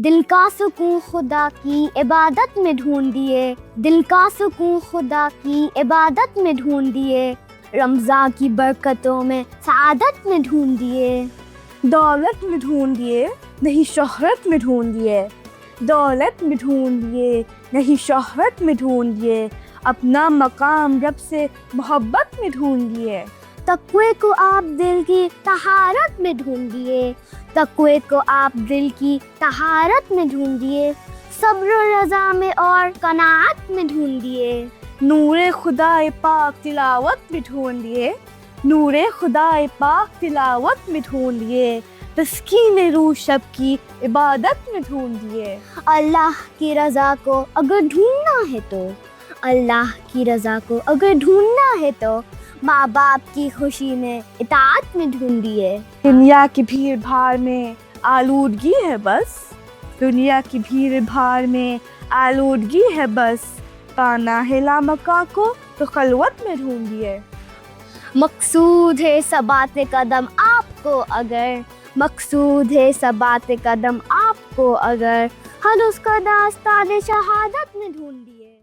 دل کا سکون خدا کی عبادت میں ڈھونڈیے، دل کا سکون خدا کی عبادت میں ڈھونڈیے، رمضان کی برکتوں میں سعادت میں ڈھونڈیے۔ دولت میں ڈھونڈیے نہیں شہرت میں ڈھونڈیے، دولت میں ڈھونڈیے نہیں شہرت میں ڈھونڈیے، اپنا مقام رب سے محبت میں ڈھونڈیے۔ تقوی کو آپ دل کی طہارت میں ڈھونڈیے، تقوی کو آپ دل کی طہارت میں ڈھونڈیے، صبر و رضا میں اور قناعت میں ڈھونڈیے۔ نور خدا پاک تلاوت میں ڈھونڈیے، نور خدا پاک تلاوت میں ڈھونڈیے، تسکین روح شب کی عبادت میں ڈھونڈیے۔ اللہ کی رضا کو اگر ڈھونڈنا ہے تو، اللہ کی رضا کو اگر ڈھونڈنا ہے تو ماں باپ کی خوشی میں اطاعت میں ڈھونڈیے۔ دنیا کی بھیڑ بھاڑ میں آلودگی ہے بس، دنیا کی بھیڑ بھاڑ میں آلودگی ہے بس، پانا ہے لامکاں کو تو خلوت میں ڈھونڈیے۔ مقصود ہے ثبات قدم آپ کو اگر، مقصود ہے ثبات قدم آپ کو اگر، ہر اس کا داستان شہادت میں ڈھونڈیے۔